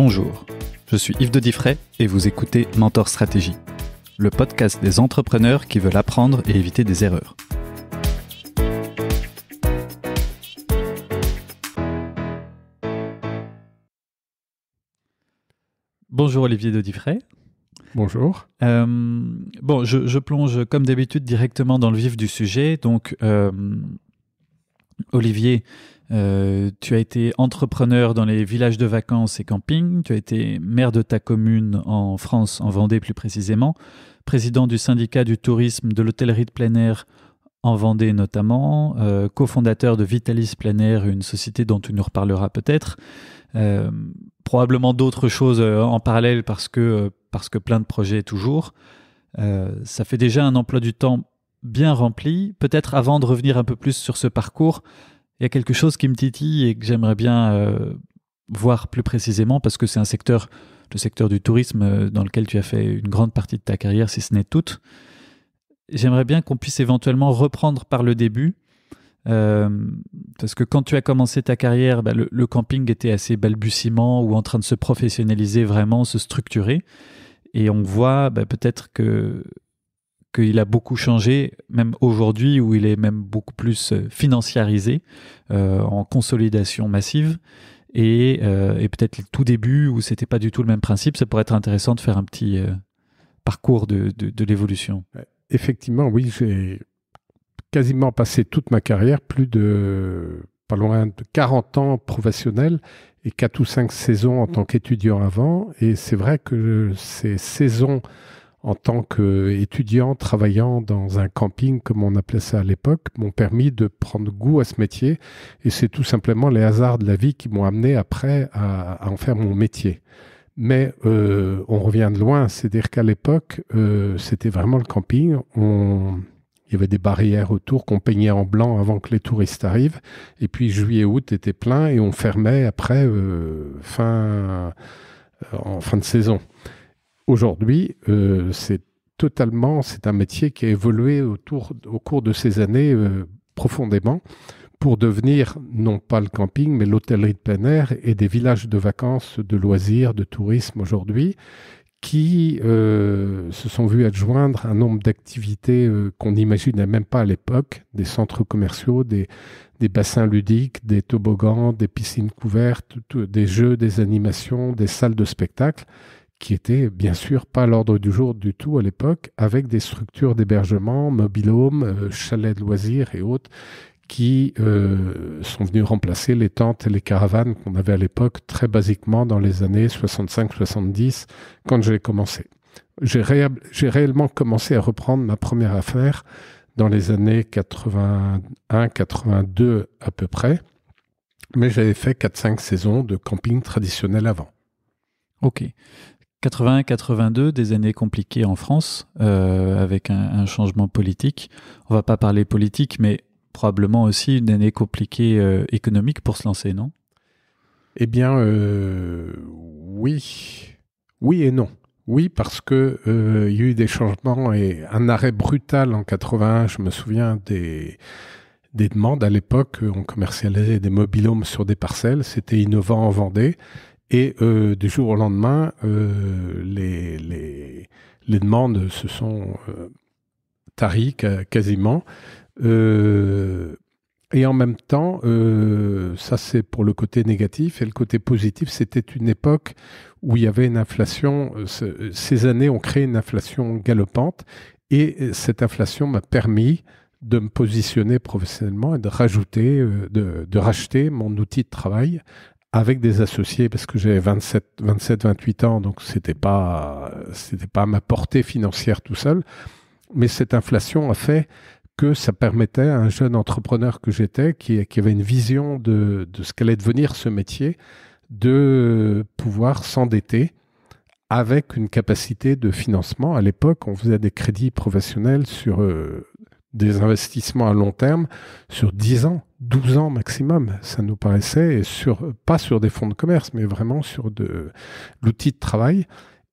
Bonjour, je suis Yves de Diffray et vous écoutez Mentor Stratégie, le podcast des entrepreneurs qui veulent apprendre et éviter des erreurs. Bonjour Olivier de Diffray. Bonjour. Je plonge comme d'habitude directement dans le vif du sujet. Donc, Olivier, tu as été entrepreneur dans les villages de vacances et campings. Tu as été maire de ta commune en France, en Vendée plus précisément, président du syndicat du tourisme de l'hôtellerie de plein air en Vendée notamment, cofondateur de Vitalis Plein Air, une société dont tu nous reparleras peut-être. Probablement d'autres choses en parallèle parce que plein de projets toujours. Ça fait déjà un emploi du temps bien rempli. Peut-être avant de revenir un peu plus sur ce parcours, il y a quelque chose qui me titille et que j'aimerais bien voir plus précisément parce que c'est le secteur du tourisme dans lequel tu as fait une grande partie de ta carrière, si ce n'est toute. J'aimerais bien qu'on puisse éventuellement reprendre par le début. Parce que quand tu as commencé ta carrière, le camping était assez balbutiement ou en train de se professionnaliser vraiment, se structurer. Et on voit peut-être qu'il a beaucoup changé, même aujourd'hui, où il est même beaucoup plus financiarisé, en consolidation massive. Et peut-être le tout début, où c'était pas du tout le même principe, ça pourrait être intéressant de faire un petit parcours de l'évolution. Effectivement, oui, j'ai quasiment passé toute ma carrière, pas loin de 40 ans professionnels et 4 ou 5 saisons en tant qu'étudiant avant. Et c'est vrai que ces saisons en tant qu'étudiant travaillant dans un camping, comme on appelait ça à l'époque, m'ont permis de prendre goût à ce métier. Et c'est tout simplement les hasards de la vie qui m'ont amené après à en faire mon métier. Mais on revient de loin, c'est-à-dire qu'à l'époque, c'était vraiment le camping. Il y avait des barrières autour qu'on peignait en blanc avant que les touristes arrivent. Et puis juillet-août était plein et on fermait après en fin de saison. Aujourd'hui, c'est un métier qui a évolué au cours de ces années profondément pour devenir non pas le camping, mais l'hôtellerie de plein air et des villages de vacances, de loisirs, de tourisme aujourd'hui, qui se sont vus adjoindre un nombre d'activités qu'on n'imaginait même pas à l'époque, des centres commerciaux, des bassins ludiques, des toboggans, des piscines couvertes, des jeux, des animations, des salles de spectacle, qui étaient bien sûr pas à l'ordre du jour du tout à l'époque, avec des structures d'hébergement, mobile-home, chalets de loisirs et autres, qui sont venus remplacer les tentes et les caravanes qu'on avait à l'époque, très basiquement dans les années 65-70, quand j'ai commencé. J'ai réellement commencé à reprendre ma première affaire dans les années 81-82 à peu près, mais j'avais fait 4-5 saisons de camping traditionnel avant. Ok. 81-82, des années compliquées en France, avec un changement politique. On va pas parler politique, mais probablement aussi une année compliquée économique pour se lancer, non ? Eh bien, oui. Oui et non. Oui, parce que il y a eu des changements et un arrêt brutal en 81, je me souviens des demandes. À l'époque, on commercialisait des mobil-homes sur des parcelles. C'était innovant en Vendée. Et du jour au lendemain, les demandes se sont taries quasiment. Et en même temps, ça c'est pour le côté négatif. Et le côté positif, c'était une époque où il y avait une inflation. Ces années ont créé une inflation galopante. Et cette inflation m'a permis de me positionner professionnellement et de racheter mon outil de travail avec des associés, parce que j'avais 27-28 ans, donc c'était pas à ma portée financière tout seul. Mais cette inflation a fait que ça permettait à un jeune entrepreneur que j'étais, qui avait une vision de ce qu'allait devenir ce métier, de pouvoir s'endetter avec une capacité de financement. À l'époque, on faisait des crédits professionnels sur des investissements à long terme sur 10 ans, 12 ans maximum, ça nous paraissait, pas sur des fonds de commerce, mais vraiment sur l'outil de travail.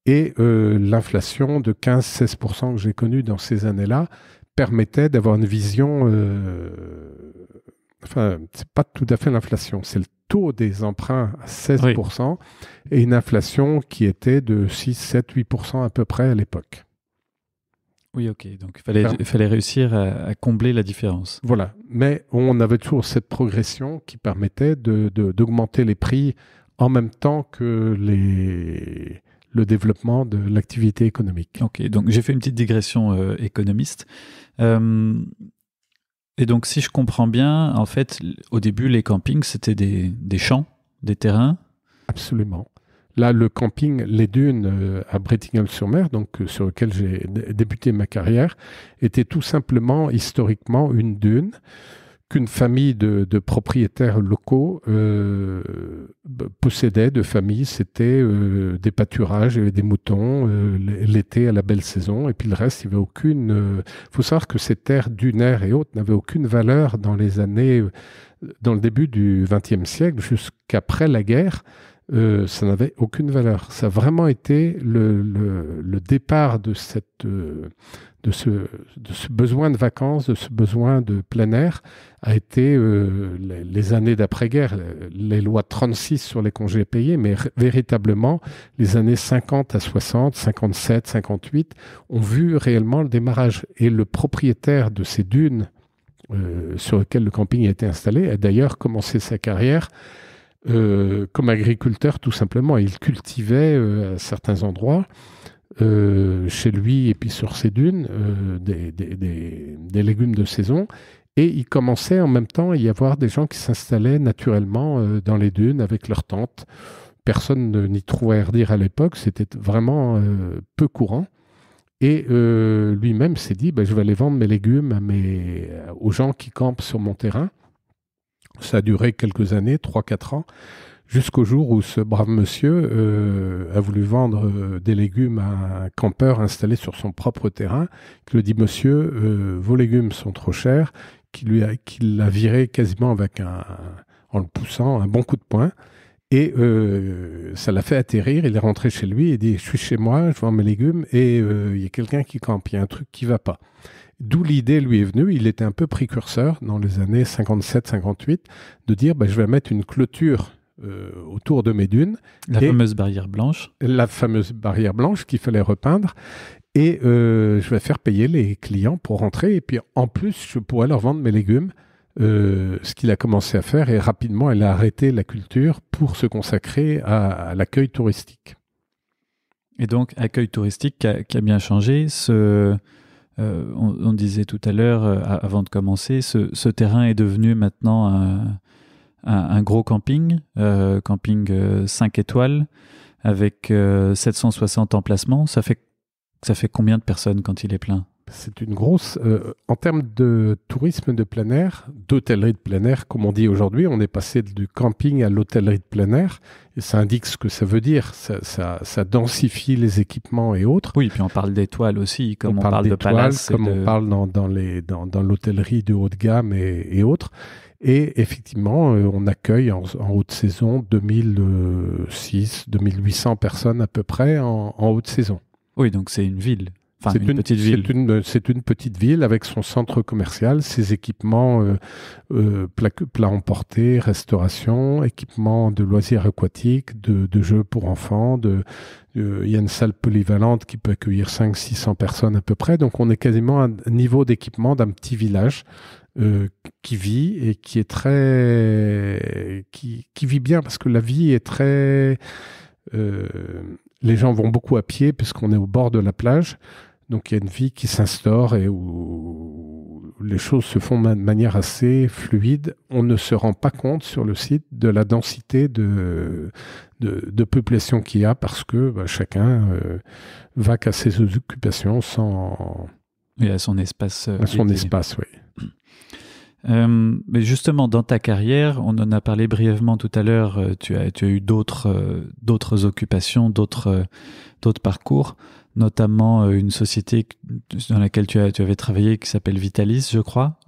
Et l'inflation de 15-16% que j'ai connue dans ces années-là permettait d'avoir une vision... c'est pas tout à fait l'inflation, c'est le taux des emprunts à 16% et une inflation qui était de 6, 7, 8% à peu près à l'époque. Oui, ok. Donc, il fallait réussir à combler la différence. Voilà. Mais on avait toujours cette progression qui permettait d'augmenter les prix en même temps que le développement de l'activité économique. Ok. Donc, j'ai fait une petite digression économiste. Et donc, si je comprends bien, en fait, au début, les campings, c'était des champs, des terrains. Absolument. Là, le camping, les dunes à Brettingel-sur-Mer, donc sur lequel j'ai débuté ma carrière, était tout simplement, historiquement, une dune qu'une famille de propriétaires locaux possédait, de famille. C'était des pâturages, il y avait des moutons, l'été à la belle saison, et puis le reste, il n'y avait aucune... faut savoir que ces terres dunaires et autres n'avaient aucune valeur dans les années... dans le début du XXe siècle, jusqu'après la guerre. Ça n'avait aucune valeur. Ça a vraiment été le départ de ce besoin de vacances, de ce besoin de plein air, a été les années d'après-guerre, les lois de 36 sur les congés payés, mais véritablement, les années 50 à 60, 57, 58, ont vu réellement le démarrage. Et le propriétaire de ces dunes sur lesquelles le camping a été installé a d'ailleurs commencé sa carrière comme agriculteur, tout simplement. Il cultivait à certains endroits, chez lui et puis sur ses dunes, des légumes de saison. Et il commençait en même temps à y avoir des gens qui s'installaient naturellement dans les dunes avec leurs tentes. Personne n'y trouvait à redire à l'époque, c'était vraiment peu courant. Et lui-même s'est dit, je vais aller vendre mes légumes aux gens qui campent sur mon terrain. Ça a duré quelques années, 3-4 ans, jusqu'au jour où ce brave monsieur a voulu vendre des légumes à un campeur installé sur son propre terrain, qui lui dit « Monsieur, vos légumes sont trop chers », qui l'a viré quasiment en le poussant un bon coup de poing. Et ça l'a fait atterrir, il est rentré chez lui et dit « Je suis chez moi, je vends mes légumes et il y a quelqu'un qui campe, il y a un truc qui ne va pas ». D'où l'idée lui est venue, il était un peu précurseur dans les années 57-58, de dire je vais mettre une clôture autour de mes dunes. La fameuse barrière blanche. La fameuse barrière blanche qu'il fallait repeindre. Et je vais faire payer les clients pour rentrer. Et puis en plus, je pourrais leur vendre mes légumes. Ce qu'il a commencé à faire. Et rapidement, il a arrêté la culture pour se consacrer à l'accueil touristique. Et donc, accueil touristique qui a bien changé. On disait tout à l'heure, avant de commencer, ce terrain est devenu maintenant un gros camping 5 étoiles, avec 760 emplacements. Ça fait combien de personnes quand il est plein ? C'est une grosse... en termes de tourisme de plein air, d'hôtellerie de plein air, comme on dit aujourd'hui, on est passé du camping à l'hôtellerie de plein air, et ça indique ce que ça veut dire. Ça densifie les équipements et autres. Oui, puis on parle d'étoiles aussi, comme on parle de palaces. Comme on parle dans l'hôtellerie de haut de gamme et autres. Et effectivement, on accueille en haute saison 2800 personnes à peu près en haute saison. Oui, donc c'est une ville. Enfin, c'est une petite ville. C'est une petite ville avec son centre commercial, ses équipements plats emportés, restauration, équipements de loisirs aquatiques, de jeux pour enfants. Il y a une salle polyvalente qui peut accueillir 500-600 personnes à peu près. Donc on est quasiment à un niveau d'équipement d'un petit village qui vit et qui est qui vit bien parce que la vie est très... les gens vont beaucoup à pied puisqu'on est au bord de la plage. Donc il y a une vie qui s'instaure et où les choses se font de manière assez fluide. On ne se rend pas compte sur le site de la densité de population qu'il y a parce que chacun va qu'à ses occupations sans... Et à son espace. À son espace, oui. Mais justement, dans ta carrière, on en a parlé brièvement tout à l'heure, tu as eu d'autres occupations, d'autres parcours, notamment une société dans laquelle tu avais travaillé qui s'appelle Vitalis, je crois,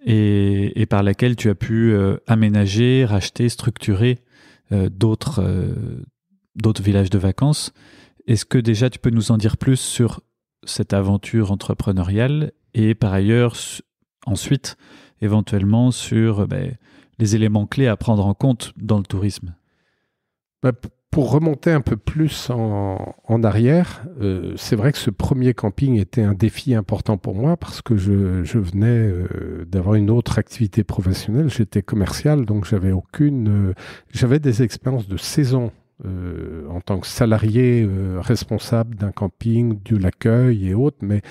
et par laquelle tu as pu aménager, racheter, structurer d'autres villages de vacances. Est-ce que déjà tu peux nous en dire plus sur cette aventure entrepreneuriale et par ailleurs ensuite éventuellement sur les éléments clés à prendre en compte dans le tourisme? Pour remonter un peu plus en arrière, c'est vrai que ce premier camping était un défi important pour moi parce que je venais d'avoir une autre activité professionnelle. J'étais commercial, donc j'avais des expériences de saison en tant que salarié responsable d'un camping, de l'accueil et autres, mais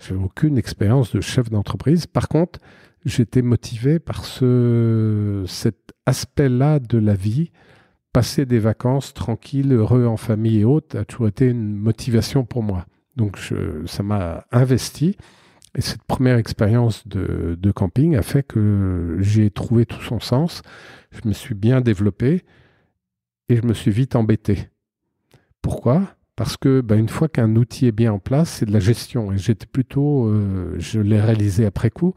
je n'avais aucune expérience de chef d'entreprise. Par contre, j'étais motivé par cet aspect-là de la vie. Passer des vacances tranquilles, heureux en famille et autres, a toujours été une motivation pour moi. Donc ça m'a investi. Et cette première expérience de camping a fait que j'ai trouvé tout son sens. Je me suis bien développé et je me suis vite embêté. Pourquoi ? Parce que une fois qu'un outil est bien en place, c'est de la gestion. Et j'étais plutôt, je l'ai réalisé après coup,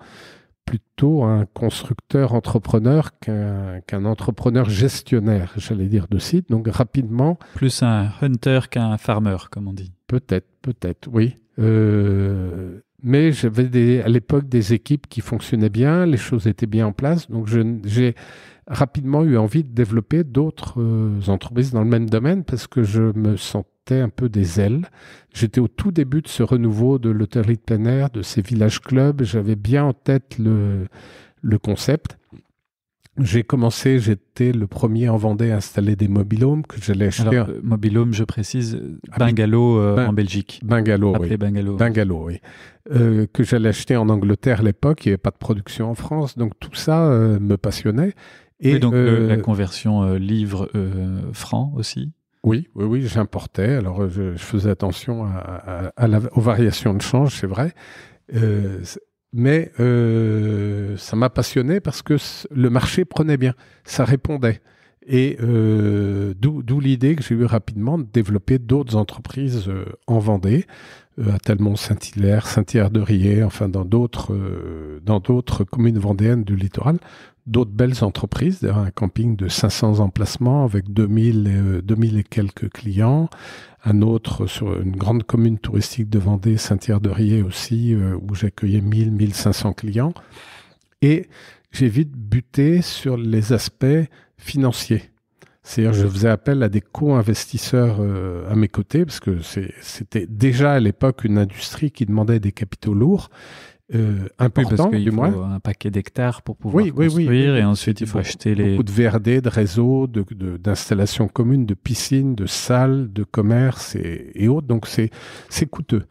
plutôt un constructeur entrepreneur qu'un entrepreneur gestionnaire, j'allais dire, de site. Donc rapidement... Plus un hunter qu'un farmer, comme on dit. Peut-être, oui. Mais j'avais à l'époque des équipes qui fonctionnaient bien, les choses étaient bien en place. Donc j'ai rapidement eu envie de développer d'autres entreprises dans le même domaine parce que je me sentais un peu des ailes. J'étais au tout début de ce renouveau de l'hôtellerie de plein air, de ces villages clubs. J'avais bien en tête le concept. J'étais le premier en Vendée à installer des mobil-homes que j'allais acheter. Alors, mobil-home, je précise, bungalow en Belgique. Bungalow, appelé oui. Bungalow, oui. Que j'allais acheter en Angleterre à l'époque. Il n'y avait pas de production en France. Donc tout ça me passionnait. Et donc la conversion livre-franc aussi. Oui, j'importais. Alors je faisais attention aux variations de change, c'est vrai. Mais ça m'a passionné parce que le marché prenait bien, ça répondait. Et d'où l'idée que j'ai eu rapidement de développer d'autres entreprises en Vendée, à Talmont, Saint-Hilaire, Saint-Hilaire-de-Riez, enfin dans d'autres communes vendéennes du littoral, d'autres belles entreprises, d'ailleurs un camping de 500 emplacements avec 2000 et quelques clients, un autre sur une grande commune touristique de Vendée, Saint-Hilaire-de-Riez aussi, où j'accueillais 1500 clients. Et j'ai vite buté sur les aspects financiers. C'est-à-dire, je faisais appel à des co-investisseurs à mes côtés, parce que c'était déjà à l'époque une industrie qui demandait des capitaux lourds, importants, parce qu'il du moins. faut un paquet d'hectares pour pouvoir construire, et ensuite il faut acheter beaucoup de VRD, de réseaux, d'installations communes, de piscines, de salles, de commerce et autres. Donc c'est coûteux.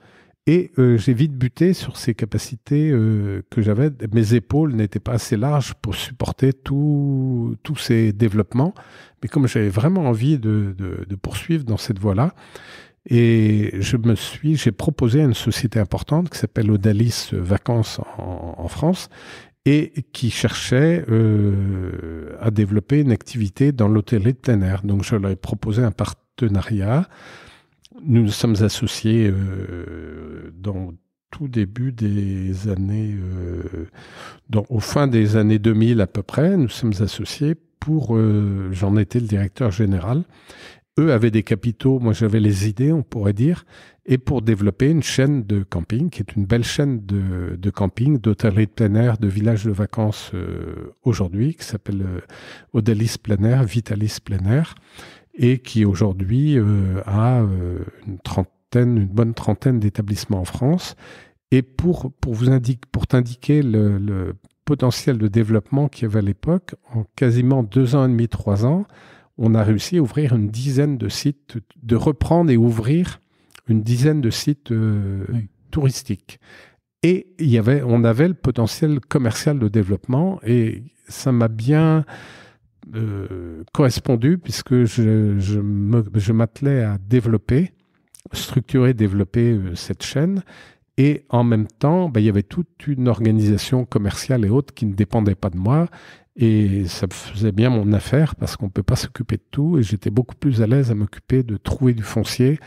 Et j'ai vite buté sur ces capacités que j'avais. Mes épaules n'étaient pas assez larges pour supporter tous ces développements. Mais comme j'avais vraiment envie de poursuivre dans cette voie-là, et j'ai proposé à une société importante qui s'appelle Odalis Vacances en France et qui cherchait à développer une activité dans l'hôtellerie de plein air. Donc je leur ai proposé un partenariat. Nous nous sommes associés dans tout début des années, au fin des années 2000 à peu près. Nous sommes associés j'en étais le directeur général. Eux avaient des capitaux, moi j'avais les idées, on pourrait dire, et pour développer une chaîne de camping, qui est une belle chaîne de camping, d'hôtellerie de plein air, de villages de vacances aujourd'hui, qui s'appelle Odalis plein air, Vitalis plein air, et qui aujourd'hui a une bonne trentaine d'établissements en France. Et pour t'indiquer le potentiel de développement qu'il y avait à l'époque, en quasiment 2 ans et demi, 3 ans, on a réussi à ouvrir une dizaine de sites, de reprendre et ouvrir une dizaine de sites touristiques. Et on avait le potentiel commercial de développement et ça m'a bien correspondu puisque je m'attelais à structurer, développer cette chaîne. Et en même temps, il y avait toute une organisation commerciale et autres qui ne dépendait pas de moi. Et ça faisait bien mon affaire parce qu'on ne peut pas s'occuper de tout. Et j'étais beaucoup plus à l'aise à m'occuper de trouver du foncier,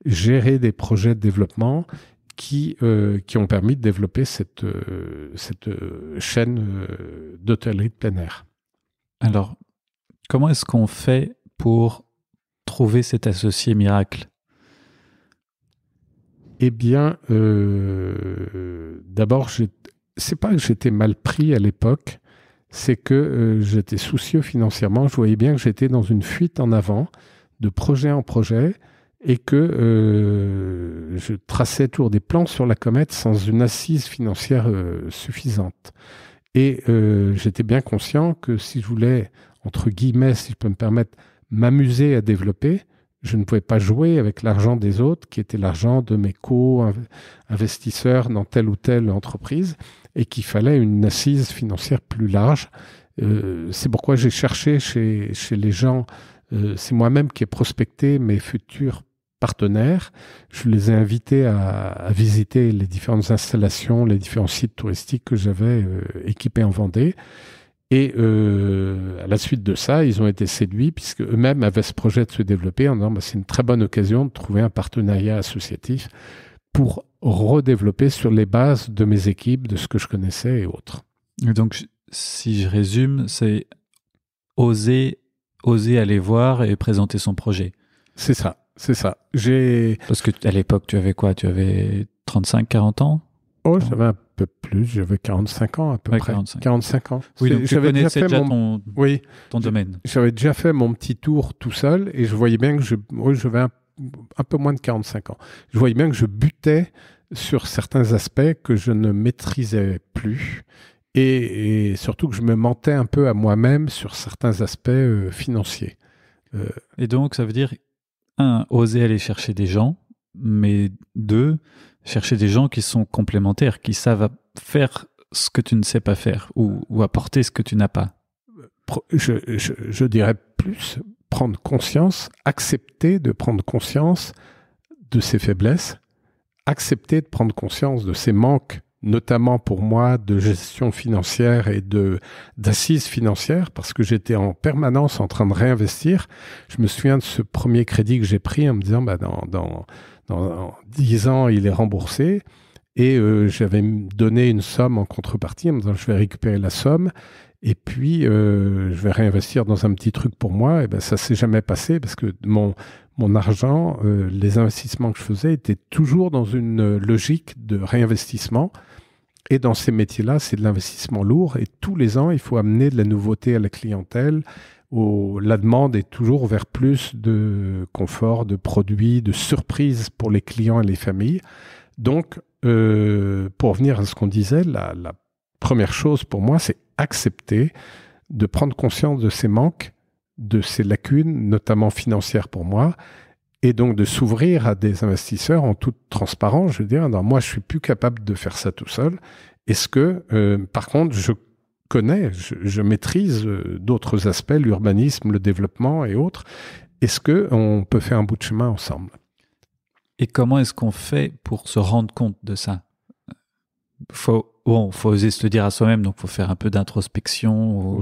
gérer des projets de développement qui ont permis de développer cette chaîne d'hôtellerie de plein air. Alors, comment est-ce qu'on fait pour trouver cet associé miracle ? Eh bien, d'abord, c'est pas que j'étais mal pris à l'époque, c'est que j'étais soucieux financièrement. Je voyais bien que j'étais dans une fuite en avant, de projet en projet, et que je traçais toujours des plans sur la comète sans une assise financière suffisante. Et j'étais bien conscient que si je voulais, entre guillemets, si je peux me permettre, m'amuser à développer, je ne pouvais pas jouer avec l'argent des autres, qui était l'argent de mes co-investisseurs dans telle ou telle entreprise, et qu'il fallait une assise financière plus large. C'est pourquoi j'ai cherché chez les gens, c'est moi-même qui ai prospecté mes futurs partenaires. Je les ai invités à visiter les différentes installations, les différents sites touristiques que j'avais équipés en Vendée. Et à la suite de ça, ils ont été séduits puisque eux-mêmes avaient ce projet de se développer en disant c'est une très bonne occasion de trouver un partenariat associatif pour redévelopper sur les bases de mes équipes, de ce que je connaissais et autres. Et donc, si je résume, c'est oser aller voir et présenter son projet. C'est ça. Parce qu'à l'époque, tu avais quoi? Tu avais 35, 40 ans? Oh, j'avais un peu plus, j'avais 45 ans à peu près. 45 ans. Oui, donc tu connaissais déjà ton domaine. J'avais déjà fait mon petit tour tout seul et je voyais bien que j'avais un peu moins de 45 ans. Je voyais bien que je butais sur certains aspects que je ne maîtrisais plus et surtout que je me mentais un peu à moi-même sur certains aspects financiers. Et donc, ça veut dire, 1, oser aller chercher des gens, mais 2, chercher des gens qui sont complémentaires, qui savent faire ce que tu ne sais pas faire ou apporter ce que tu n'as pas. Je dirais plus prendre conscience, accepter de prendre conscience de ses faiblesses, accepter de prendre conscience de ses manques, notamment pour moi de gestion financière et d'assises financières, parce que j'étais en permanence en train de réinvestir. Je me souviens de ce premier crédit que j'ai pris en me disant dans 10 ans, il est remboursé. Et j'avais donné une somme en contrepartie en me disant je vais récupérer la somme et puis je vais réinvestir dans un petit truc pour moi. Et ben ça s'est jamais passé parce que mon argent, les investissements que je faisais étaient toujours dans une logique de réinvestissement. Et dans ces métiers-là, c'est de l'investissement lourd. Et tous les ans, il faut amener de la nouveauté à la clientèle. La demande est toujours vers plus de confort, de produits, de surprises pour les clients et les familles. Donc, pour revenir à ce qu'on disait, la première chose pour moi, c'est accepter de prendre conscience de ses manques, de ses lacunes, notamment financières pour moi, et donc de s'ouvrir à des investisseurs en toute transparence. Je veux dire, non, moi, je suis plus capable de faire ça tout seul. Est-ce que, par contre, je maîtrise d'autres aspects, l'urbanisme, le développement et autres. Est-ce qu'on peut faire un bout de chemin ensemble? Et comment est-ce qu'on fait pour se rendre compte de ça? Faut oser se le dire à soi-même, donc il faut faire un peu d'introspection.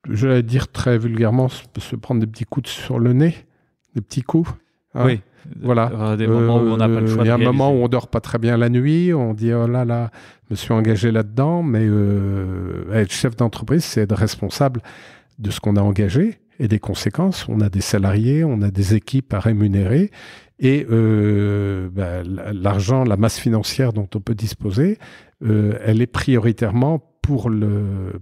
J'allais dire très vulgairement, se prendre des petits coups sur le nez, des petits coups. Hein. Oui, voilà. Des moments où on n'a pas le choix. Il y a un moment où on dort pas très bien la nuit, on dit oh là, je me suis engagé là-dedans, mais être chef d'entreprise, c'est être responsable de ce qu'on a engagé et des conséquences. On a des salariés, on a des équipes à rémunérer. Et l'argent, la masse financière dont on peut disposer, elle est prioritairement pour le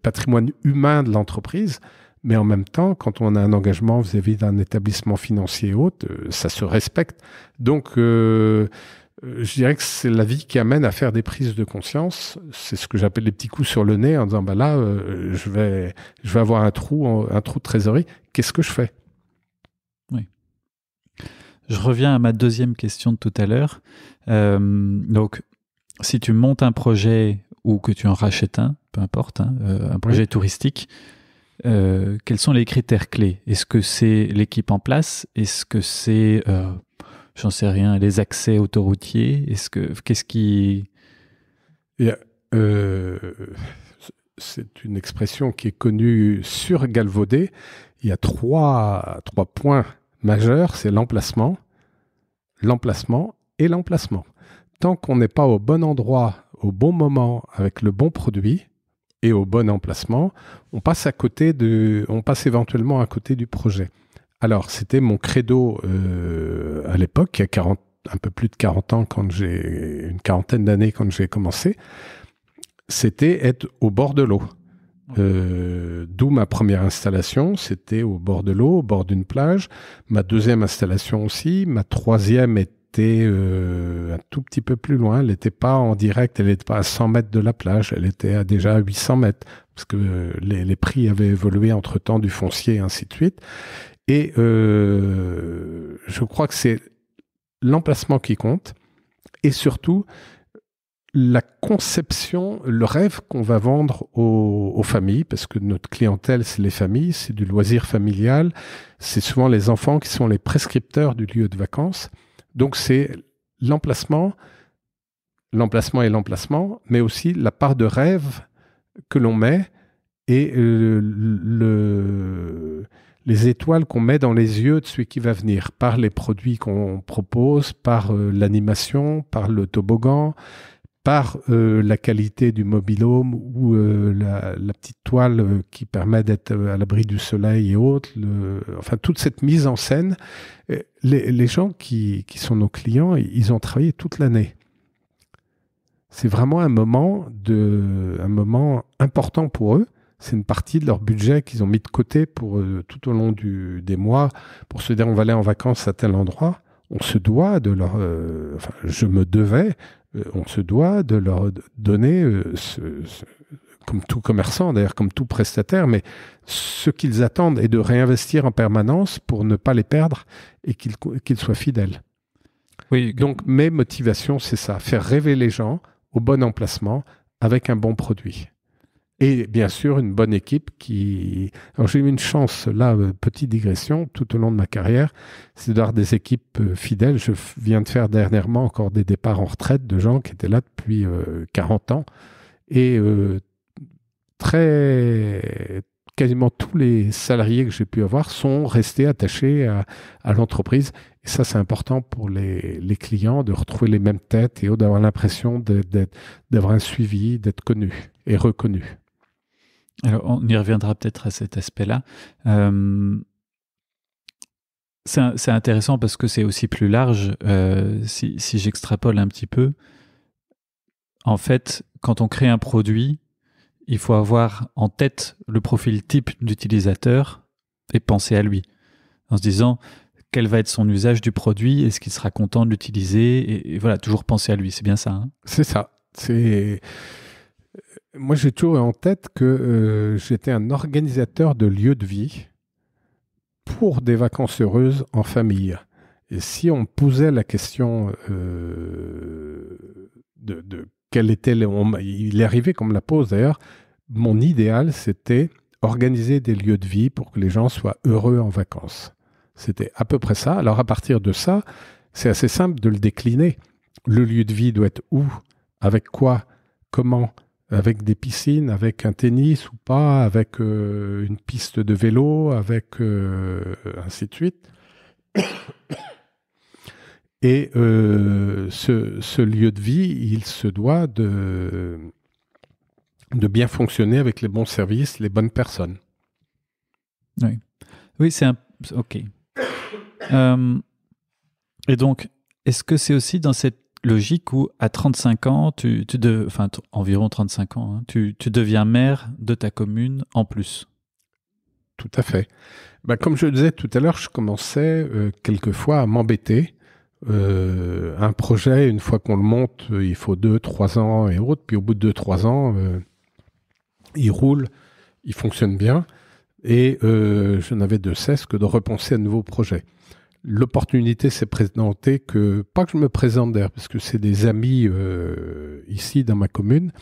patrimoine humain de l'entreprise. Mais en même temps, quand on a un engagement vis-à-vis d'un établissement financier haute, ça se respecte. Donc, je dirais que c'est la vie qui amène à faire des prises de conscience. C'est ce que j'appelle les petits coups sur le nez en disant je vais avoir un trou de trésorerie. Qu'est-ce que je fais? Oui. Je reviens à ma deuxième question de tout à l'heure. Donc, si tu montes un projet ou que tu en rachètes un, peu importe, un projet touristique, quels sont les critères clés? Est-ce que c'est l'équipe en place? Est-ce que c'est, j'en sais rien, les accès autoroutiers? Qu'est-ce qui... c'est une expression qui est connue surgalvaudée. Il y a trois points majeur, c'est l'emplacement et l'emplacement. Tant qu'on n'est pas au bon endroit, au bon moment, avec le bon produit et au bon emplacement, on passe éventuellement à côté du projet. Alors, c'était mon credo à l'époque, il y a un peu plus de 40 ans, une quarantaine d'années quand j'ai commencé. c'était être au bord de l'eau. D'où ma première installation, c'était au bord de l'eau, au bord d'une plage. Ma deuxième installation aussi. Ma troisième était un tout petit peu plus loin. Elle n'était pas en direct, elle n'était pas à 100 mètres de la plage, elle était déjà à 800 mètres, parce que les prix avaient évolué entre-temps du foncier et ainsi de suite. Et je crois que c'est l'emplacement qui compte, et surtout la conception, le rêve qu'on va vendre aux familles, parce que notre clientèle, c'est les familles, c'est du loisir familial, c'est souvent les enfants qui sont les prescripteurs du lieu de vacances. Donc c'est l'emplacement, mais aussi la part de rêve que l'on met et les étoiles qu'on met dans les yeux de celui qui va venir, par les produits qu'on propose, par l'animation, par le toboggan, par la qualité du mobil-home ou la petite toile qui permet d'être à l'abri du soleil et autres. Enfin, toute cette mise en scène, les gens qui sont nos clients, ils ont travaillé toute l'année. C'est vraiment un moment important pour eux. C'est une partie de leur budget qu'ils ont mis de côté pour tout au long des mois, pour se dire on va aller en vacances à tel endroit. On se doit de leur... je me devais... on se doit de leur donner, comme tout commerçant, d'ailleurs comme tout prestataire, mais ce qu'ils attendent est de réinvestir en permanence pour ne pas les perdre et qu'ils soient fidèles. Oui. Donc mes motivations, c'est ça, faire rêver les gens au bon emplacement avec un bon produit. Et bien sûr, une bonne équipe qui... Alors j'ai eu une chance, là, petite digression, tout au long de ma carrière, c'est d'avoir des équipes fidèles. Je viens de faire dernièrement encore des départs en retraite de gens qui étaient là depuis 40 ans. Et quasiment tous les salariés que j'ai pu avoir sont restés attachés à l'entreprise. Et ça, c'est important pour les clients, de retrouver les mêmes têtes et d'avoir l'impression d'avoir un suivi, d'être connu et reconnu. Alors, on y reviendra peut-être à cet aspect-là. C'est intéressant parce que c'est aussi plus large. Si j'extrapole un petit peu, en fait, quand on crée un produit, il faut avoir en tête le profil type d'utilisateur et penser à lui, en se disant quel va être son usage du produit, est-ce qu'il sera content de l'utiliser, et voilà, toujours penser à lui, c'est bien ça, hein? C'est ça. Moi, j'ai toujours en tête que j'étais un organisateur de lieux de vie pour des vacances heureuses en famille. Et si on posait la question de quel était... il est arrivé qu'on me la pose d'ailleurs. Mon idéal, c'était organiser des lieux de vie pour que les gens soient heureux en vacances. C'était à peu près ça. Alors à partir de ça, c'est assez simple de le décliner. Le lieu de vie doit être où? Avec quoi? Comment? Avec des piscines, avec un tennis ou pas, avec une piste de vélo, avec ainsi de suite. Et ce lieu de vie, il se doit de bien fonctionner avec les bons services, les bonnes personnes. Oui, c'est ok. Et donc, est-ce que c'est aussi dans cette logique où à 35 ans, environ 35 ans, hein, tu deviens maire de ta commune en plus? Tout à fait. Comme je le disais tout à l'heure, je commençais quelquefois à m'embêter. Un projet, une fois qu'on le monte, il faut 2-3 ans et autres. Puis au bout de 2-3 ans, il roule, il fonctionne bien. Et je n'avais de cesse que de repenser à de nouveaux projets. L'opportunité s'est présentée pas que je me présente d'ailleurs, parce que c'est des amis ici dans ma commune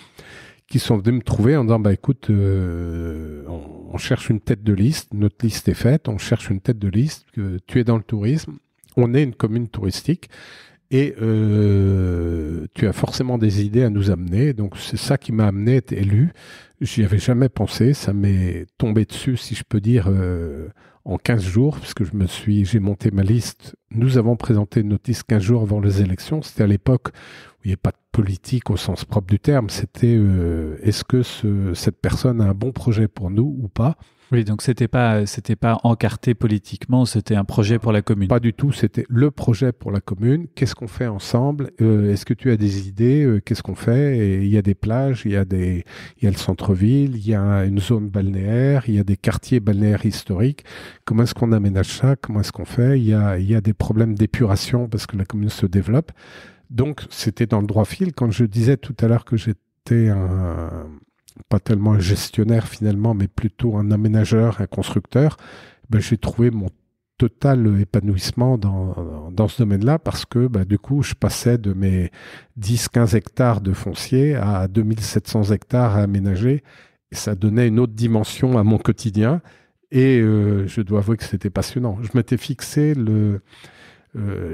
qui sont venus me trouver en disant écoute, on cherche une tête de liste, notre liste est faite, on cherche une tête de liste, tu es dans le tourisme, on est une commune touristique et tu as forcément des idées à nous amener. Donc c'est ça qui m'a amené à être élu. J'y avais jamais pensé, ça m'est tombé dessus, si je peux dire, en 15 jours, parce que j'ai monté ma liste. Nous avons présenté notre liste 15 jours avant les élections. C'était à l'époque où n'y avait pas de politique au sens propre du terme. C'était est-ce que cette personne a un bon projet pour nous ou pas? Oui, donc c'était pas encarté politiquement, c'était un projet pour la commune. Pas du tout, c'était le projet pour la commune. Qu'est-ce qu'on fait ensemble? Est-ce que tu as des idées? Qu'est-ce qu'on fait? Et il y a des plages, il y a le centre-ville, il y a une zone balnéaire, il y a des quartiers balnéaires historiques. Comment est-ce qu'on aménage ça? Comment est-ce qu'on fait? Il y a des problèmes d'épuration parce que la commune se développe. Donc, c'était dans le droit fil. Quand je disais tout à l'heure que j'étais pas tellement un gestionnaire finalement, mais plutôt un aménageur, un constructeur, ben, j'ai trouvé mon total épanouissement dans ce domaine-là parce que du coup, je passais de mes 10-15 hectares de foncier à 2700 hectares à aménager. Et ça donnait une autre dimension à mon quotidien. Et je dois avouer que c'était passionnant. Je m'étais fixé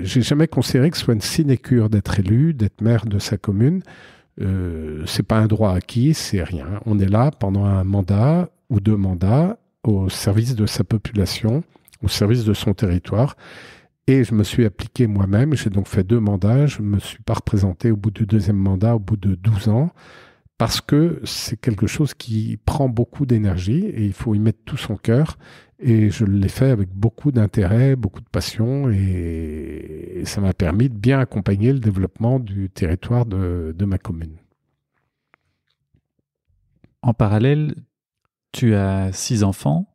j'ai jamais considéré que ce soit une sinécure d'être élu, d'être maire de sa commune. C'est pas un droit acquis, c'est rien. On est là pendant un mandat ou 2 mandats au service de sa population, au service de son territoire. Et je me suis appliqué moi-même. J'ai donc fait 2 mandats. Je ne me suis pas représenté au bout du 2e mandat, au bout de 12 ans, parce que c'est quelque chose qui prend beaucoup d'énergie et il faut y mettre tout son cœur. Et je l'ai fait avec beaucoup d'intérêt, beaucoup de passion, et ça m'a permis de bien accompagner le développement du territoire de ma commune. En parallèle, tu as 6 enfants.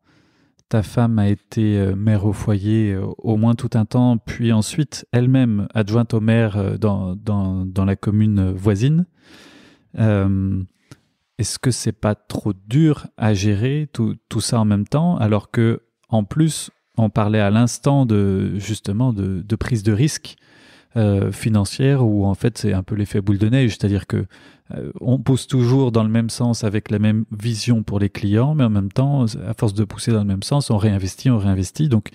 Ta femme a été mère au foyer au moins tout un temps, puis ensuite elle-même adjointe au maire dans la commune voisine. Est-ce que c'est pas trop dur à gérer tout ça en même temps, alors que en plus on parlait à l'instant justement de prise de risque financière, où en fait c'est un peu l'effet boule de neige, c'est-à-dire que on pousse toujours dans le même sens avec la même vision pour les clients, mais en même temps, à force de pousser dans le même sens, on réinvestit. Donc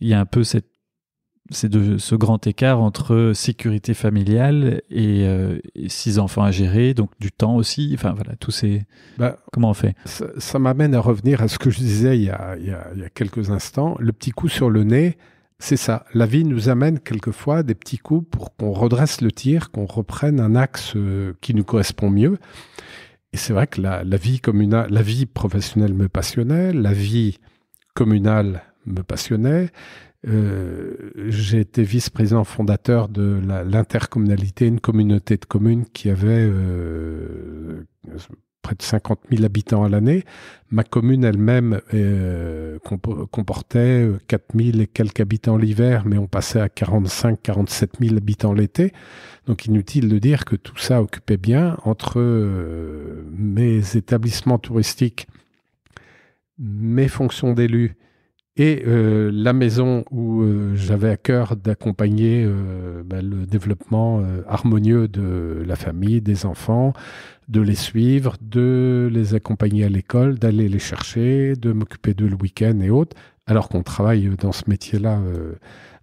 il y a un peu ce grand écart entre sécurité familiale et 6 enfants à gérer, donc du temps aussi. Enfin voilà, tous ces... Comment on fait? Ça m'amène à revenir à ce que je disais il y a quelques instants. Le petit coup sur le nez, c'est ça. La vie nous amène quelquefois des petits coups pour qu'on redresse le tir, qu'on reprenne un axe qui nous correspond mieux. Et c'est vrai que la vie communale, la vie professionnelle me passionnait, la vie communale me passionnait. J'ai été vice-président fondateur de l'intercommunalité, une communauté de communes qui avait près de 50 000 habitants à l'année. Ma commune elle-même comportait 4 000 et quelques habitants l'hiver, mais on passait à 45-47 000 habitants l'été. Donc inutile de dire que tout ça occupait bien entre mes établissements touristiques, mes fonctions d'élu, et la maison où j'avais à cœur d'accompagner le développement harmonieux de la famille, des enfants, de les suivre, de les accompagner à l'école, d'aller les chercher, de m'occuper d'eux le week-end et autres, alors qu'on travaille dans ce métier-là.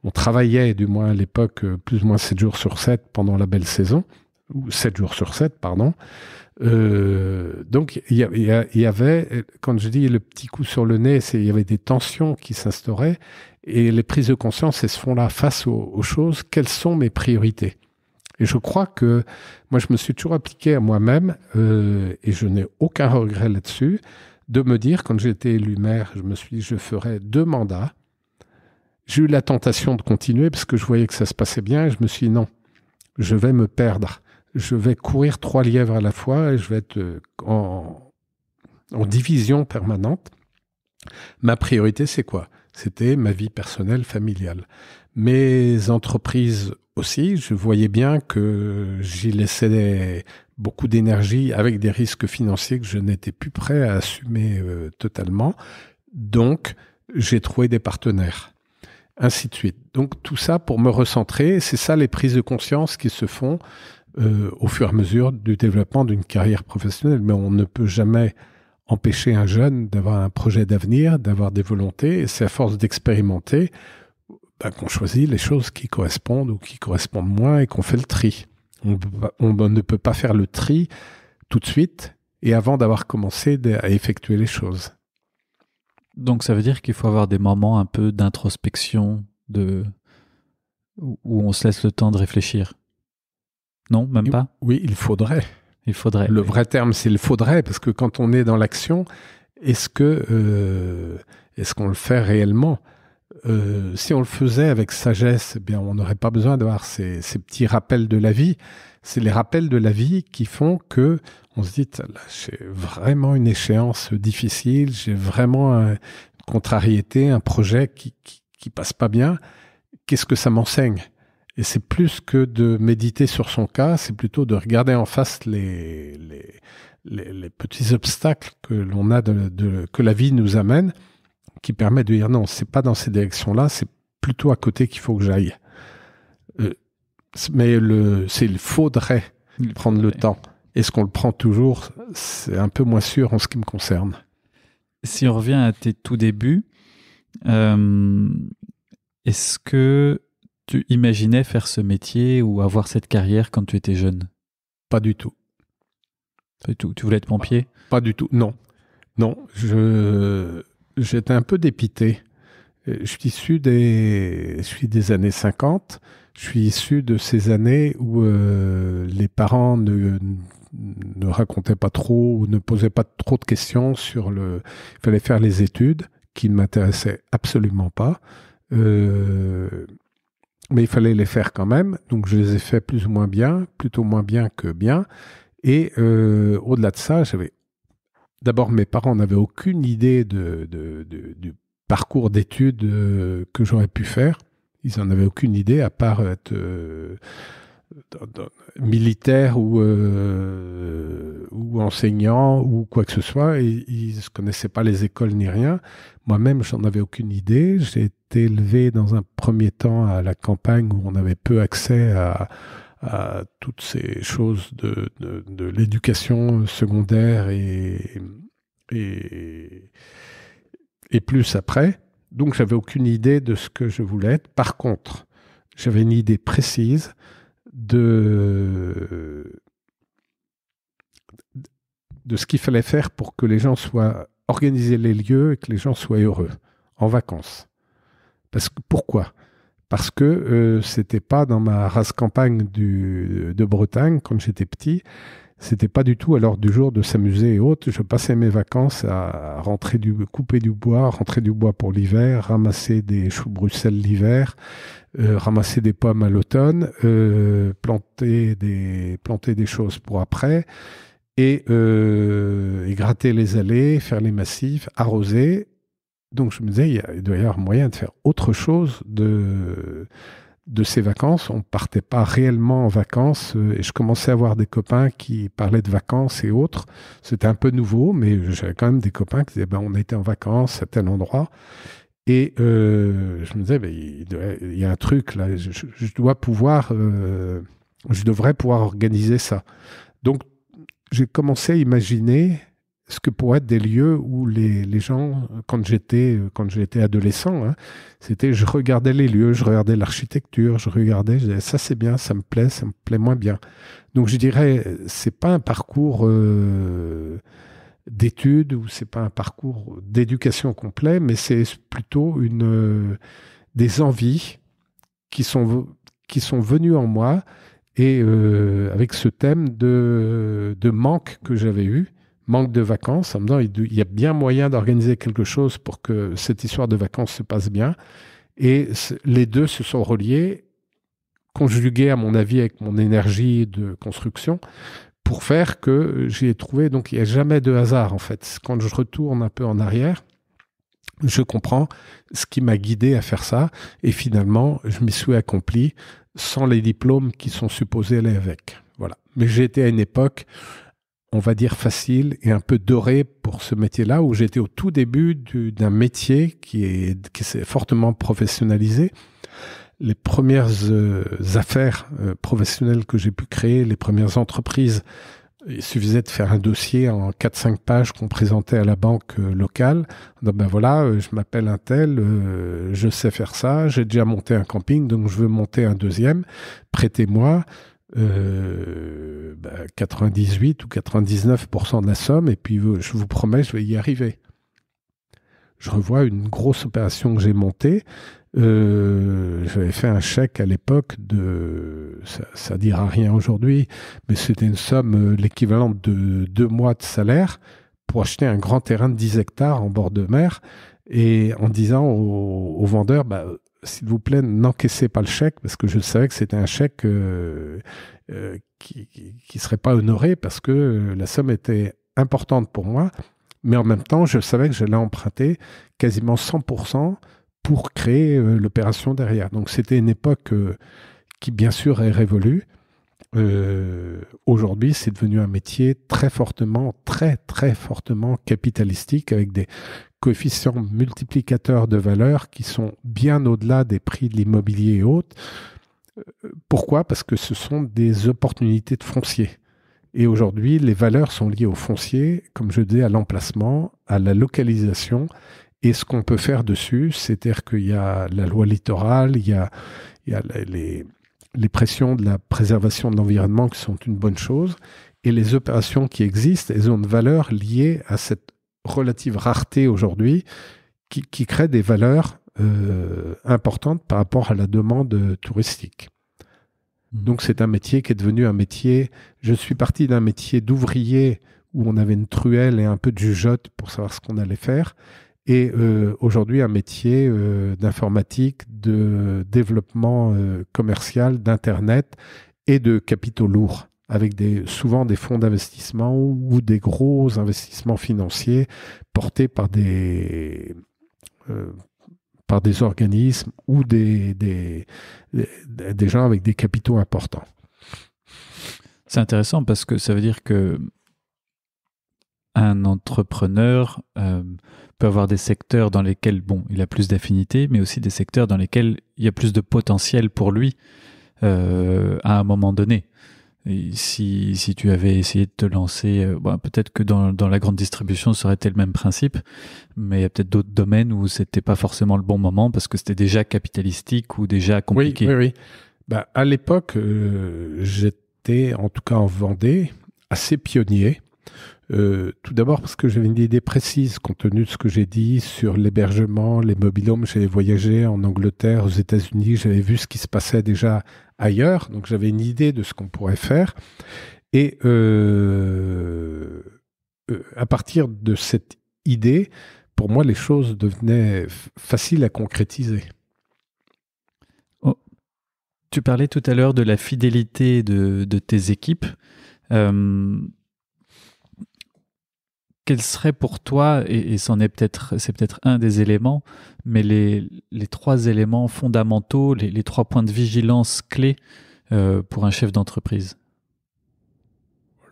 On travaillait, du moins à l'époque, plus ou moins 7 jours sur 7 pendant la belle saison, ou 7 jours sur 7, pardon. Donc il y avait, quand je dis le petit coup sur le nez, il y avait des tensions qui s'instauraient, et les prises de conscience, elles se font là face aux choses. Quelles sont mes priorités? Et je crois que moi je me suis toujours appliqué à moi-même, et je n'ai aucun regret là-dessus, de me dire, quand j'ai été élu maire, je me suis dit je ferai 2 mandats. J'ai eu la tentation de continuer parce que je voyais que ça se passait bien, et je me suis dit non, je vais me perdre. Je vais courir 3 lièvres à la fois et je vais être en division permanente. Ma priorité, c'est quoi? C'était ma vie personnelle, familiale. Mes entreprises aussi, je voyais bien que j'y laissais beaucoup d'énergie avec des risques financiers que je n'étais plus prêt à assumer totalement. Donc, j'ai trouvé des partenaires. Ainsi de suite. Donc, tout ça pour me recentrer, c'est ça les prises de conscience qui se font au fur et à mesure du développement d'une carrière professionnelle. Mais on ne peut jamais empêcher un jeune d'avoir un projet d'avenir, d'avoir des volontés. Et c'est à force d'expérimenter qu'on choisit les choses qui correspondent ou qui correspondent moins et qu'on fait le tri. On ne peut pas faire le tri tout de suite et avant d'avoir commencé à effectuer les choses. Donc ça veut dire qu'il faut avoir des moments un peu d'introspection où on se laisse le temps de réfléchir. Non, même pas. Oui, il faudrait. Il faudrait. Le vrai terme, c'est il faudrait, parce que quand on est dans l'action, est-ce qu'on le fait réellement? Si on le faisait avec sagesse, eh bien, on n'aurait pas besoin d'avoir ces petits rappels de la vie. C'est les rappels de la vie qui font que on se dit, là, j'ai vraiment une échéance difficile, j'ai vraiment une contrariété, un projet qui passe pas bien. Qu'est-ce que ça m'enseigne? Et c'est plus que de méditer sur son cas, c'est plutôt de regarder en face les petits obstacles que l'on a que la vie nous amène, qui permet de dire non, c'est pas dans ces directions-là, c'est plutôt à côté qu'il faut que j'aille. Mais il faudrait prendre le temps. Est-ce qu'on le prend toujours? C'est un peu moins sûr en ce qui me concerne. Si on revient à tes tout débuts, est-ce que tu imaginais faire ce métier ou avoir cette carrière quand tu étais jeune? Pas du tout. Pas du tout. Tu voulais être pompier? Pas du tout, non. Non, j'étais un peu dépité. Je suis des années 50. Je suis issu de ces années où les parents ne racontaient pas trop ou ne posaient pas trop de questions sur il fallait faire les études qui ne m'intéressaient absolument pas. Mais il fallait les faire quand même. Donc je les ai fait plus ou moins bien, plutôt moins bien que bien. Et au-delà de ça, d'abord, mes parents n'avaient aucune idée du parcours d'études que j'aurais pu faire. Ils n'en avaient aucune idée, à part être militaire ou enseignant ou quoi que ce soit. Et ils ne connaissaient pas les écoles ni rien. Moi-même, j'en avais aucune idée. J'ai été élevé dans un premier temps à la campagne où on avait peu accès à toutes ces choses de l'éducation secondaire et plus après. Donc, j'avais aucune idée de ce que je voulais être. Par contre, j'avais une idée précise de ce qu'il fallait faire pour que les gens organiser les lieux et que les gens soient heureux en vacances. Pourquoi ? Parce que c'était pas dans ma race campagne de Bretagne, quand j'étais petit, c'était pas du tout à l'ordre du jour de s'amuser et autres. Je passais mes vacances à couper du bois, rentrer du bois pour l'hiver, ramasser des choux Bruxelles l'hiver, ramasser des pommes à l'automne, planter des choses pour après, et gratter les allées, faire les massifs, arroser. Donc je me disais, il doit y avoir moyen de faire autre chose de ces vacances. On ne partait pas réellement en vacances et je commençais à avoir des copains qui parlaient de vacances et autres. C'était un peu nouveau, mais j'avais quand même des copains qui disaient on a été en vacances à tel endroit. Et je me disais, il y a un truc là, je devrais pouvoir organiser ça. Donc j'ai commencé à imaginer ce que pourraient être des lieux où les gens, quand j'étais adolescent, je regardais les lieux, je regardais l'architecture, je disais, ça c'est bien, ça me plaît moins bien. Donc je dirais, c'est pas un parcours d'études ou c'est pas un parcours d'éducation complet, mais c'est plutôt des envies qui sont venues en moi et avec ce thème de manque que j'avais eu. Manque de vacances, en me disant il y a bien moyen d'organiser quelque chose pour que cette histoire de vacances se passe bien. Et les deux se sont reliés, conjugués à mon avis avec mon énergie de construction, pour faire que j'ai trouvé, donc il n'y a jamais de hasard en fait. Quand je retourne un peu en arrière, je comprends ce qui m'a guidé à faire ça, et finalement je m'y suis accompli sans les diplômes qui sont supposés aller avec. Voilà. Mais j'ai été à une époque, on va dire facile et un peu doré pour ce métier-là, où j'étais au tout début d'un métier qui s'est fortement professionnalisé. Les premières affaires professionnelles que j'ai pu créer, les premières entreprises, il suffisait de faire un dossier en 4-5 pages qu'on présentait à la banque locale. Donc je m'appelle un tel, je sais faire ça, j'ai déjà monté un camping, donc je veux monter un deuxième, prêtez-moi 98 ou 99% de la somme, et puis je vous promets, je vais y arriver. je revois une grosse opération que j'ai montée. J'avais fait un chèque à l'époque ça dira rien aujourd'hui, mais c'était une somme l'équivalent de 2 mois de salaire pour acheter un grand terrain de 10 hectares en bord de mer, et en disant au vendeur, s'il vous plaît, n'encaissez pas le chèque, parce que je savais que c'était un chèque qui serait pas honoré, parce que la somme était importante pour moi, mais en même temps, je savais que j'allais emprunter quasiment 100% pour créer l'opération derrière. Donc c'était une époque qui bien sûr est révolue. Aujourd'hui, c'est devenu un métier très fortement capitalistique, avec des coefficients multiplicateurs de valeur qui sont bien au-delà des prix de l'immobilier et autres. Pourquoi ? Parce que ce sont des opportunités de foncier. Et aujourd'hui, les valeurs sont liées au foncier, comme je disais, à l'emplacement, à la localisation, et ce qu'on peut faire dessus, c'est-à-dire qu'il y a la loi littorale, il y a les pressions de la préservation de l'environnement qui sont une bonne chose, et les opérations qui existent, elles ont une valeur liée à cette relative rareté aujourd'hui qui crée des valeurs importantes par rapport à la demande touristique. Donc c'est un métier qui est devenu un métier, je suis parti d'un métier d'ouvrier où on avait une truelle et un peu de jugeote pour savoir ce qu'on allait faire, et aujourd'hui un métier d'informatique, de développement commercial, d'Internet et de capitaux lourds, avec souvent des fonds d'investissement ou des gros investissements financiers portés par des organismes ou des gens avec des capitaux importants. C'est intéressant parce que ça veut dire que un entrepreneur peut avoir des secteurs dans lesquels il a plus d'affinité, mais aussi des secteurs dans lesquels il y a plus de potentiel pour lui à un moment donné. Et si tu avais essayé de te lancer, peut-être que dans la grande distribution, ça aurait été le même principe, mais il y a peut-être d'autres domaines où c'était pas forcément le bon moment parce que c'était déjà capitalistique ou déjà compliqué. Oui. À l'époque, j'étais, en tout cas en Vendée, assez pionnier. Tout d'abord parce que j'avais une idée précise compte tenu de ce que j'ai dit sur l'hébergement, les mobil-homes. J'avais voyagé en Angleterre, aux États-Unis, j'avais vu ce qui se passait déjà ailleurs, donc j'avais une idée de ce qu'on pourrait faire. Et à partir de cette idée, pour moi, les choses devenaient faciles à concrétiser. Tu parlais tout à l'heure de la fidélité de tes équipes. Quel serait pour toi, et c'est peut-être un des éléments, mais les 3 éléments fondamentaux, les 3 points de vigilance clés pour un chef d'entreprise?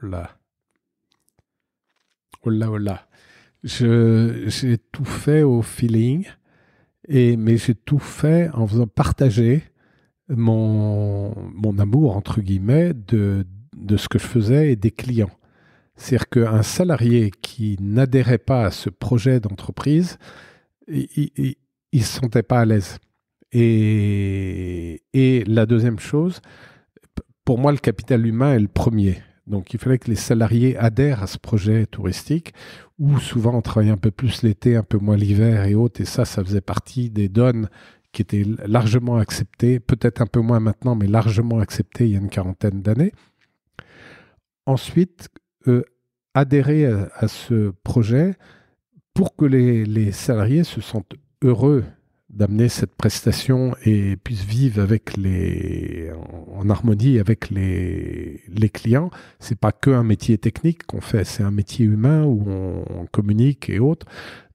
Oh là. J'ai tout fait au feeling, mais j'ai tout fait en faisant partager mon amour, entre guillemets, de ce que je faisais et des clients. C'est-à-dire qu'un salarié qui n'adhérait pas à ce projet d'entreprise, il ne se sentait pas à l'aise. Et la deuxième chose, pour moi, le capital humain est le premier. Donc, il fallait que les salariés adhèrent à ce projet touristique, où souvent on travaillait un peu plus l'été, un peu moins l'hiver et autres. Et ça faisait partie des donnes qui étaient largement acceptées, peut-être un peu moins maintenant, mais largement acceptées il y a une 40aine d'années. Ensuite, adhérer à ce projet pour que les salariés se sentent heureux d'amener cette prestation et puissent vivre en harmonie avec les clients. C'est pas que un métier technique qu'on fait, c'est un métier humain où on communique et autres.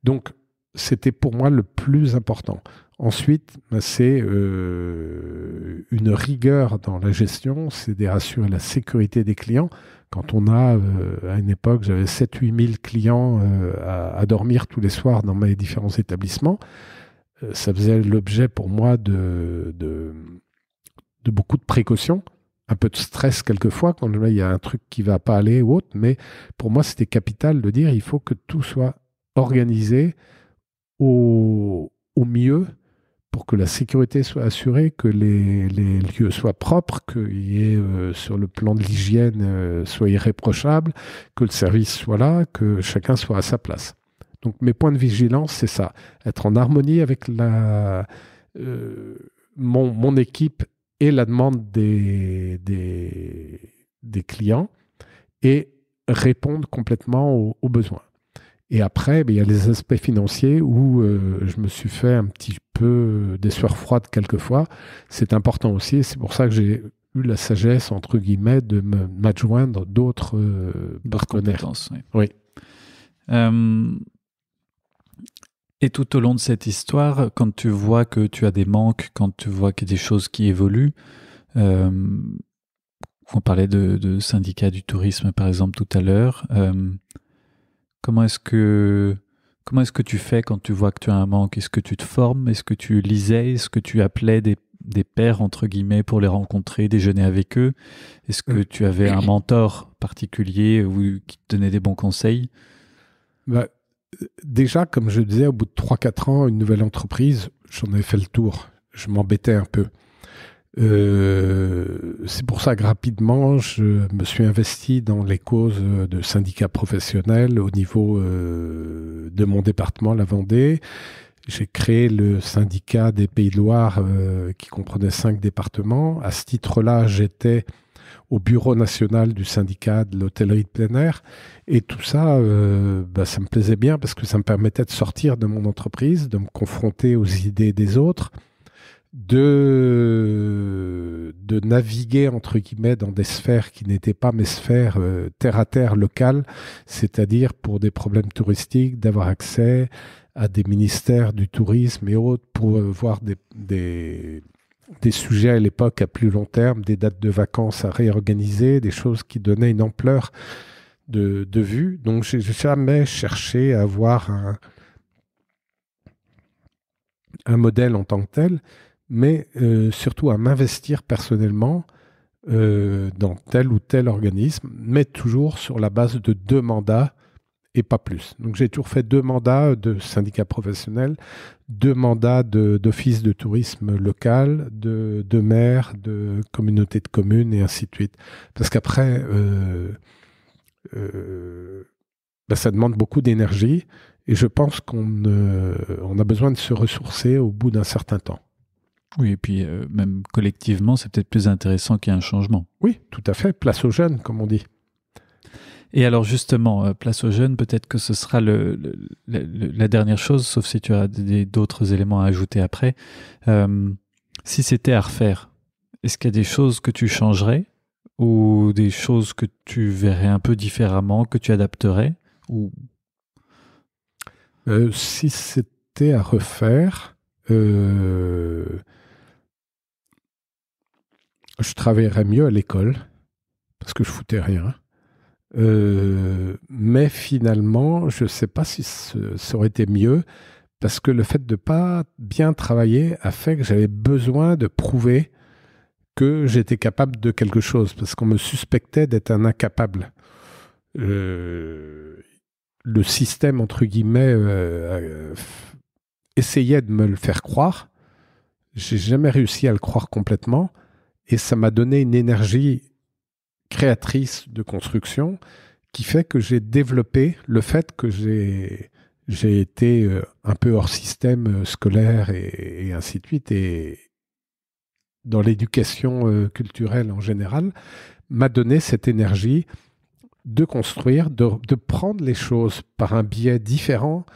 Donc, c'était pour moi le plus important. Ensuite, c'est une rigueur dans la gestion, c'est d'assurer la sécurité des clients. Quand on a, à une époque, j'avais 7-8 000 clients à dormir tous les soirs dans mes différents établissements, ça faisait l'objet pour moi de beaucoup de précautions, un peu de stress quelquefois, quand il y a un truc qui ne va pas aller ou autre, mais pour moi, c'était capital de dire il faut que tout soit organisé au mieux pour que la sécurité soit assurée, que les lieux soient propres, qu'il y ait, sur le plan de l'hygiène, soit irréprochable, que le service soit là, que chacun soit à sa place. Donc mes points de vigilance, c'est ça. Être en harmonie avec mon équipe et la demande des clients et répondre complètement aux besoins. Et après, il y a les aspects financiers où je me suis fait un petit peu des sueurs froides quelquefois. C'est important aussi et c'est pour ça que j'ai eu la sagesse, entre guillemets, de m'adjoindre d'autres partenaires. Oui. Et tout au long de cette histoire, quand tu vois que tu as des manques, quand tu vois qu'il y a des choses qui évoluent, on parlait de syndicats du tourisme par exemple tout à l'heure, comment est-ce que tu fais quand tu vois que tu as un manque? Est-ce que tu te formes? Est-ce que tu lisais? Est-ce que tu appelais des pairs entre guillemets pour les rencontrer, déjeuner avec eux? Est-ce que tu avais un mentor particulier qui te donnait des bons conseils? Déjà, comme je disais, au bout de 3-4 ans, une nouvelle entreprise, j'en avais fait le tour. Je m'embêtais un peu. C'est pour ça que rapidement, je me suis investi dans les causes de syndicats professionnels au niveau de mon département, la Vendée. J'ai créé le syndicat des Pays de Loire qui comprenait 5 départements. À ce titre-là, j'étais au bureau national du syndicat de l'hôtellerie de plein air. Et tout ça, ça me plaisait bien parce que ça me permettait de sortir de mon entreprise, de me confronter aux idées des autres, de naviguer, entre guillemets, dans des sphères qui n'étaient pas mes sphères terre-à-terre locales, c'est-à-dire pour des problèmes touristiques, d'avoir accès à des ministères du tourisme et autres pour voir des sujets à l'époque à plus long terme, des dates de vacances à réorganiser, des choses qui donnaient une ampleur de vue. Donc, j'ai jamais cherché à avoir un modèle en tant que tel, mais surtout à m'investir personnellement dans tel ou tel organisme, mais toujours sur la base de 2 mandats et pas plus. Donc, j'ai toujours fait 2 mandats de syndicat professionnel, 2 mandats d'office de tourisme local, de maire, de communauté de communes et ainsi de suite. Parce qu'après, ça demande beaucoup d'énergie et je pense qu'on a besoin de se ressourcer au bout d'un certain temps. Oui, et puis même collectivement, c'est peut-être plus intéressant qu'il y ait un changement. Oui, tout à fait. Place aux jeunes, comme on dit. Et alors justement, place aux jeunes, peut-être que ce sera la dernière chose, sauf si tu as d'autres éléments à ajouter après. Si c'était à refaire, est-ce qu'il y a des choses que tu changerais ou des choses que tu verrais un peu différemment, que tu adapterais ou... Si c'était à refaire, je travaillerais mieux à l'école parce que je foutais rien. Mais finalement, je ne sais pas si ça aurait été mieux parce que le fait de ne pas bien travailler a fait que j'avais besoin de prouver que j'étais capable de quelque chose parce qu'on me suspectait d'être un incapable. Le système, entre guillemets, essayait de me le faire croire. J'ai jamais réussi à le croire complètement et ça m'a donné une énergie créatrice de construction qui fait que j'ai développé le fait que j'ai été un peu hors système scolaire et ainsi de suite et dans l'éducation culturelle en général m'a donné cette énergie de construire, de prendre les choses par un biais différent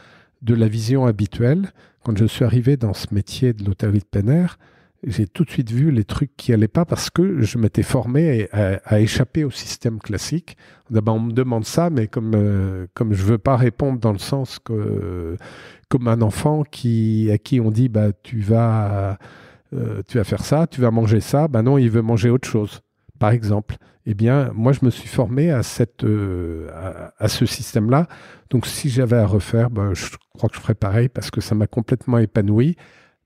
de la vision habituelle. Quand je suis arrivé dans ce métier de l'hôtellerie de plein air, j'ai tout de suite vu les trucs qui n'allaient pas parce que je m'étais formé à échapper au système classique. D'abord, on me demande ça, mais comme je ne veux pas répondre dans le sens que, comme un enfant à qui on dit tu vas faire ça, tu vas manger ça, non, il veut manger autre chose, par exemple. Eh bien, moi, je me suis formé à ce système-là. Donc, si j'avais à refaire, je crois que je ferais pareil parce que ça m'a complètement épanoui.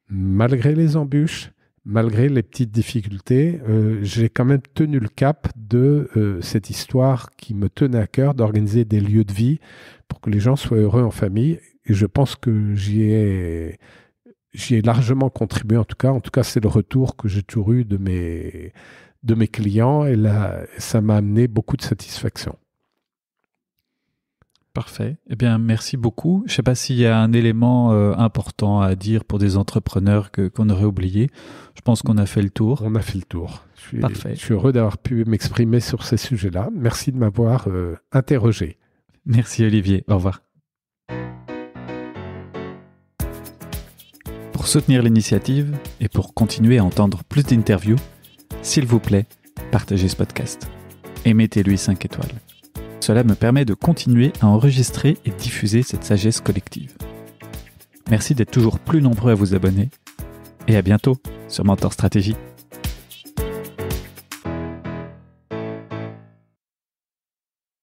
Malgré les embûches, malgré les petites difficultés, j'ai quand même tenu le cap de cette histoire qui me tenait à cœur d'organiser des lieux de vie pour que les gens soient heureux en famille. Et je pense que j'y ai largement contribué, en tout cas, c'est le retour que j'ai toujours eu de mes clients et là, ça m'a amené beaucoup de satisfaction. Parfait. Eh bien, merci beaucoup. Je ne sais pas s'il y a un élément important à dire pour des entrepreneurs qu'on aurait oublié. Je pense qu'on a fait le tour. On a fait le tour. Parfait. Je suis heureux d'avoir pu m'exprimer sur ces sujets-là. Merci de m'avoir interrogé. Merci Olivier. Au revoir. Pour soutenir l'initiative et pour continuer à entendre plus d'interviews, s'il vous plaît, partagez ce podcast et mettez-lui 5 étoiles. Cela me permet de continuer à enregistrer et diffuser cette sagesse collective. Merci d'être toujours plus nombreux à vous abonner et à bientôt sur Mentor Stratégie.